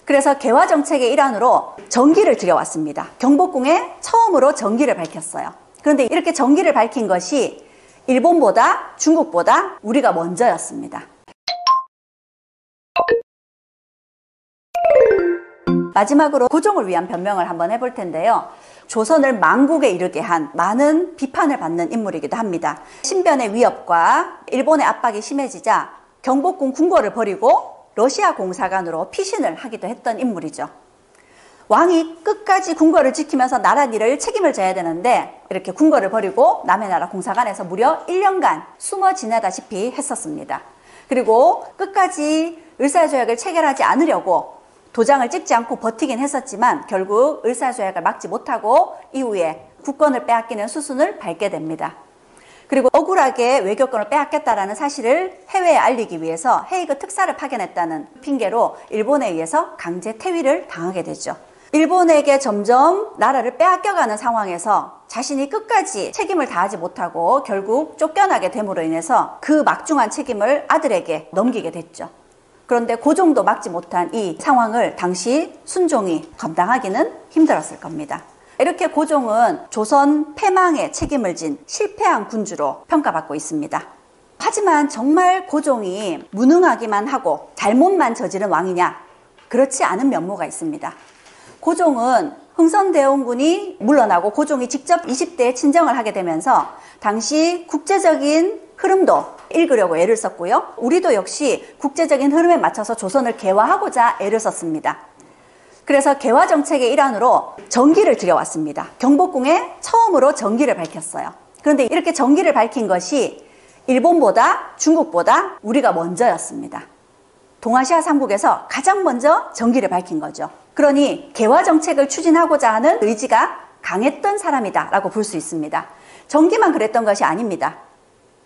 그래서 개화 정책의 일환으로 전기를 들여왔습니다. 경복궁에 처음으로 전기를 밝혔어요. 그런데 이렇게 전기를 밝힌 것이 일본보다 중국보다 우리가 먼저였습니다. 마지막으로 고종을 위한 변명을 한번 해볼 텐데요. 조선을 망국에 이르게 한 많은 비판을 받는 인물이기도 합니다. 신변의 위협과 일본의 압박이 심해지자 경복궁 궁궐을 버리고 러시아 공사관으로 피신을 하기도 했던 인물이죠. 왕이 끝까지 궁궐을 지키면서 나라 일을 책임을 져야 되는데 이렇게 궁궐을 버리고 남의 나라 공사관에서 무려 1년간 숨어 지내다시피 했었습니다. 그리고 끝까지 을사조약을 체결하지 않으려고 도장을 찍지 않고 버티긴 했었지만 결국 을사조약을 막지 못하고 이후에 국권을 빼앗기는 수순을 밟게 됩니다. 그리고 억울하게 외교권을 빼앗겼다라는 사실을 해외에 알리기 위해서 헤이그 특사를 파견했다는 핑계로 일본에 의해서 강제 퇴위를 당하게 되죠. 일본에게 점점 나라를 빼앗겨가는 상황에서 자신이 끝까지 책임을 다하지 못하고 결국 쫓겨나게 됨으로 인해서 그 막중한 책임을 아들에게 넘기게 됐죠. 그런데 고종도 막지 못한 이 상황을 당시 순종이 감당하기는 힘들었을 겁니다. 이렇게 고종은 조선 패망에 책임을 진 실패한 군주로 평가받고 있습니다. 하지만 정말 고종이 무능하기만 하고 잘못만 저지른 왕이냐? 그렇지 않은 면모가 있습니다. 고종은 흥선대원군이 물러나고 고종이 직접 20대에 친정을 하게 되면서 당시 국제적인 흐름도 읽으려고 애를 썼고요. 우리도 역시 국제적인 흐름에 맞춰서 조선을 개화하고자 애를 썼습니다. 그래서 개화 정책의 일환으로 전기를 들여왔습니다. 경복궁에 처음으로 전기를 밝혔어요. 그런데 이렇게 전기를 밝힌 것이 일본보다 중국보다 우리가 먼저였습니다. 동아시아 3국에서 가장 먼저 전기를 밝힌 거죠. 그러니 개화 정책을 추진하고자 하는 의지가 강했던 사람이다 라고 볼 수 있습니다. 전기만 그랬던 것이 아닙니다.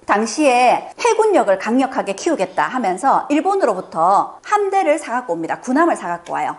당시에 해군력을 강력하게 키우겠다 하면서 일본으로부터 함대를 사갖고 옵니다. 군함을 사갖고 와요.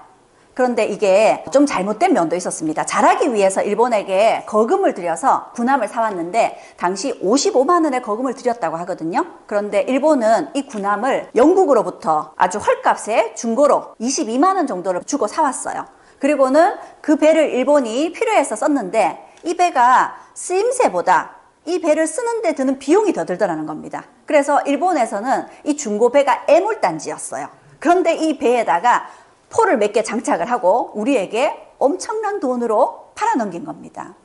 그런데 이게 좀 잘못된 면도 있었습니다. 잘하기 위해서 일본에게 거금을 들여서 군함을 사왔는데 당시 55만 원의 거금을 들였다고 하거든요. 그런데 일본은 이 군함을 영국으로부터 아주 헐값에 중고로 22만 원 정도를 주고 사왔어요. 그리고는 그 배를 일본이 필요해서 썼는데 이 배가 쓰임새보다 이 배를 쓰는데 드는 비용이 더 들더라는 겁니다. 그래서 일본에서는 이 중고배가 애물단지였어요. 그런데 이 배에다가 포를 몇 개 장착을 하고 우리에게 엄청난 돈으로 팔아넘긴 겁니다.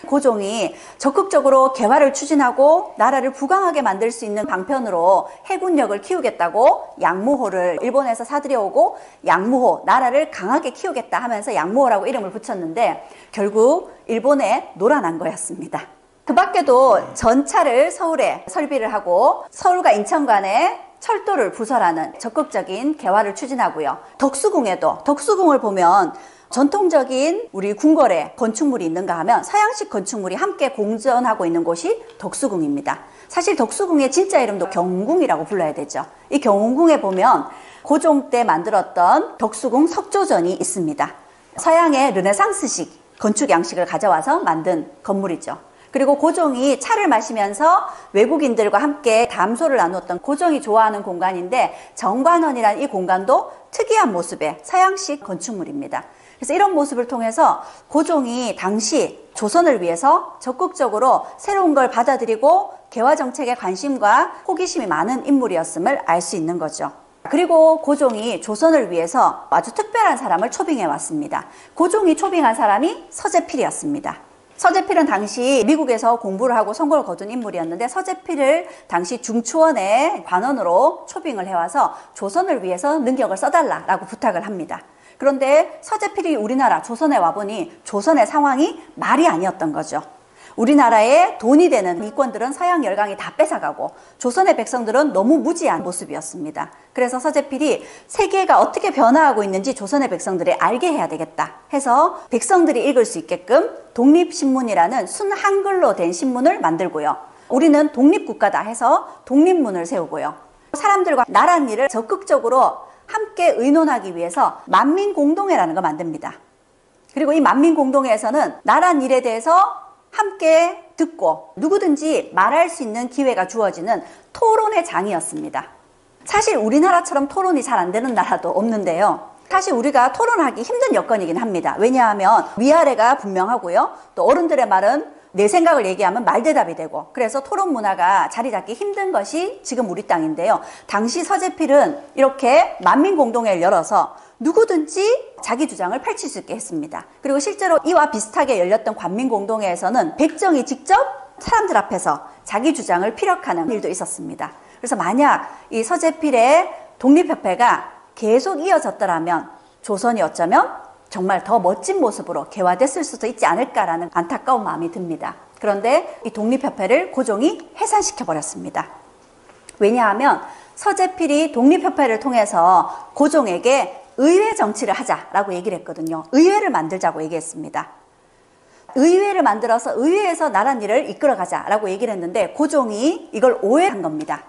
고종이 적극적으로 개화를 추진하고 나라를 부강하게 만들 수 있는 방편으로 해군력을 키우겠다고 양무호를 일본에서 사들여오고 양무호, 나라를 강하게 키우겠다 하면서 양무호라고 이름을 붙였는데 결국 일본에 놀아난 거였습니다. 그 밖에도 전차를 서울에 설비를 하고 서울과 인천 간에 철도를 부설하는 적극적인 개화를 추진하고요. 덕수궁을 보면 전통적인 우리 궁궐에 건축물이 있는가 하면 서양식 건축물이 함께 공존하고 있는 곳이 덕수궁입니다. 사실 덕수궁의 진짜 이름도 경운궁이라고 불러야 되죠. 이 경운궁에 보면 고종 때 만들었던 덕수궁 석조전이 있습니다. 서양의 르네상스식 건축 양식을 가져와서 만든 건물이죠. 그리고 고종이 차를 마시면서 외국인들과 함께 담소를 나누었던 고종이 좋아하는 공간인데 정관원이라는 이 공간도 특이한 모습의 서양식 건축물입니다. 그래서 이런 모습을 통해서 고종이 당시 조선을 위해서 적극적으로 새로운 걸 받아들이고 개화 정책에 관심과 호기심이 많은 인물이었음을 알 수 있는 거죠. 그리고 고종이 조선을 위해서 아주 특별한 사람을 초빙해 왔습니다. 고종이 초빙한 사람이 서재필이었습니다. 서재필은 당시 미국에서 공부를 하고 성공을 거둔 인물이었는데 서재필을 당시 중추원의 관원으로 초빙을 해와서 조선을 위해서 능력을 써달라고 부탁을 합니다. 그런데 서재필이 우리나라 조선에 와보니 조선의 상황이 말이 아니었던 거죠. 우리나라에 돈이 되는 이권들은 서양 열강이 다 뺏어가고 조선의 백성들은 너무 무지한 모습이었습니다. 그래서 서재필이 세계가 어떻게 변화하고 있는지 조선의 백성들이 알게 해야 되겠다 해서 백성들이 읽을 수 있게끔 독립신문이라는 순한글로 된 신문을 만들고요. 우리는 독립국가다 해서 독립문을 세우고요. 사람들과 나라 일을 적극적으로 함께 의논하기 위해서 만민공동회라는 거 만듭니다. 그리고 이 만민공동회에서는 나라 일에 대해서 함께 듣고 누구든지 말할 수 있는 기회가 주어지는 토론의 장이었습니다. 사실 우리나라처럼 토론이 잘 안 되는 나라도 없는데요. 사실 우리가 토론하기 힘든 여건이긴 합니다. 왜냐하면 위아래가 분명하고요. 또 어른들의 말은 내 생각을 얘기하면 말대답이 되고, 그래서 토론 문화가 자리 잡기 힘든 것이 지금 우리 땅인데요. 당시 서재필은 이렇게 만민공동회를 열어서 누구든지 자기 주장을 펼칠 수 있게 했습니다. 그리고 실제로 이와 비슷하게 열렸던 관민공동회에서는 백정이 직접 사람들 앞에서 자기 주장을 피력하는 일도 있었습니다. 그래서 만약 이 서재필의 독립협회가 계속 이어졌더라면 조선이 어쩌면 정말 더 멋진 모습으로 개화됐을 수도 있지 않을까라는 안타까운 마음이 듭니다. 그런데 이 독립협회를 고종이 해산시켜버렸습니다. 왜냐하면 서재필이 독립협회를 통해서 고종에게 의회 정치를 하자라고 얘기를 했거든요. 의회를 만들자고 얘기했습니다. 의회를 만들어서 의회에서 나랏일을 이끌어가자라고 얘기를 했는데 고종이 이걸 오해한 겁니다.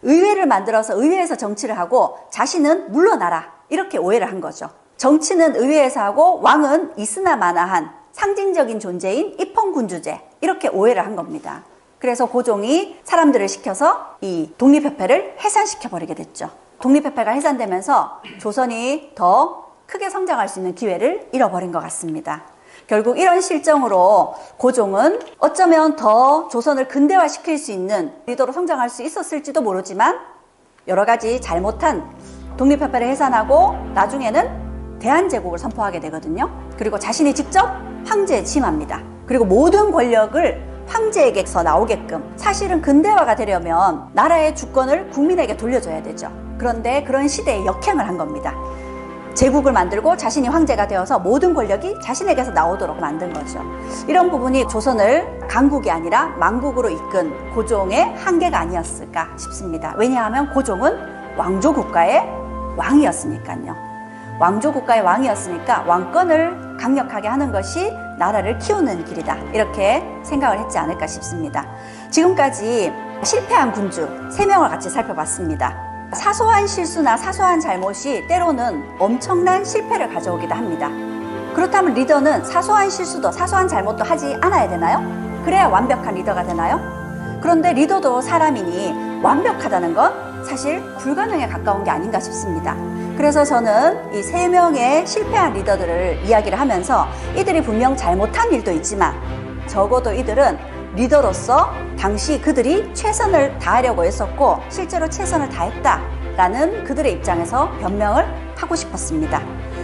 의회를 만들어서 의회에서 정치를 하고 자신은 물러나라, 이렇게 오해를 한 거죠. 정치는 의회에서 하고 왕은 있으나마나한 상징적인 존재인 입헌군주제, 이렇게 오해를 한 겁니다. 그래서 고종이 사람들을 시켜서 이 독립협회를 해산시켜버리게 됐죠. 독립협회가 해산되면서 조선이 더 크게 성장할 수 있는 기회를 잃어버린 것 같습니다. 결국 이런 실정으로 고종은 어쩌면 더 조선을 근대화시킬 수 있는 리더로 성장할 수 있었을지도 모르지만 여러 가지 잘못한 독립협회를 해산하고 나중에는 대한제국을 선포하게 되거든요. 그리고 자신이 직접 황제에 취임합니다. 그리고 모든 권력을 황제에게서 나오게끔, 사실은 근대화가 되려면 나라의 주권을 국민에게 돌려줘야 되죠. 그런데 그런 시대에 역행을 한 겁니다. 제국을 만들고 자신이 황제가 되어서 모든 권력이 자신에게서 나오도록 만든 거죠. 이런 부분이 조선을 강국이 아니라 망국으로 이끈 고종의 한계가 아니었을까 싶습니다. 왜냐하면 고종은 왕조국가의 왕이었으니까요. 왕조국가의 왕이었으니까 왕권을 강력하게 하는 것이 나라를 키우는 길이다, 이렇게 생각을 했지 않을까 싶습니다. 지금까지 실패한 군주 3명을 같이 살펴봤습니다. 사소한 실수나 사소한 잘못이 때로는 엄청난 실패를 가져오기도 합니다. 그렇다면 리더는 사소한 실수도 사소한 잘못도 하지 않아야 되나요? 그래야 완벽한 리더가 되나요? 그런데 리더도 사람이니 완벽하다는 건 사실 불가능에 가까운 게 아닌가 싶습니다. 그래서 저는 이 3명의 실패한 리더들을 이야기를 하면서 이들이 분명 잘못한 일도 있지만 적어도 이들은 리더로서 당시 그들이 최선을 다하려고 했었고 실제로 최선을 다했다라는 그들의 입장에서 변명을 하고 싶었습니다.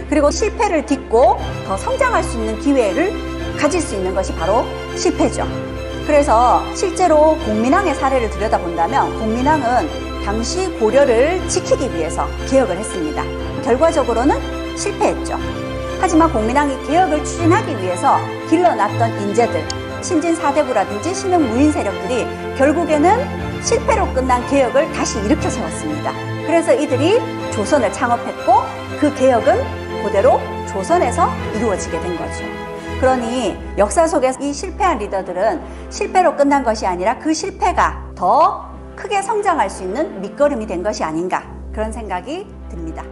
그리고 실패를 딛고 더 성장할 수 있는 기회를 가질 수 있는 것이 바로 실패죠. 그래서 실제로 공민왕의 사례를 들여다본다면 공민왕은 당시 고려를 지키기 위해서 개혁을 했습니다. 결과적으로는 실패했죠. 하지만 공민왕이 개혁을 추진하기 위해서 길러놨던 인재들, 신진 사대부라든지 신흥 무인 세력들이 결국에는 실패로 끝난 개혁을 다시 일으켜 세웠습니다. 그래서 이들이 조선을 창업했고 그 개혁은 그대로 조선에서 이루어지게 된 거죠. 그러니 역사 속에서 이 실패한 리더들은 실패로 끝난 것이 아니라 그 실패가 더 크게 성장할 수 있는 밑거름이 된 것이 아닌가, 그런 생각이 듭니다.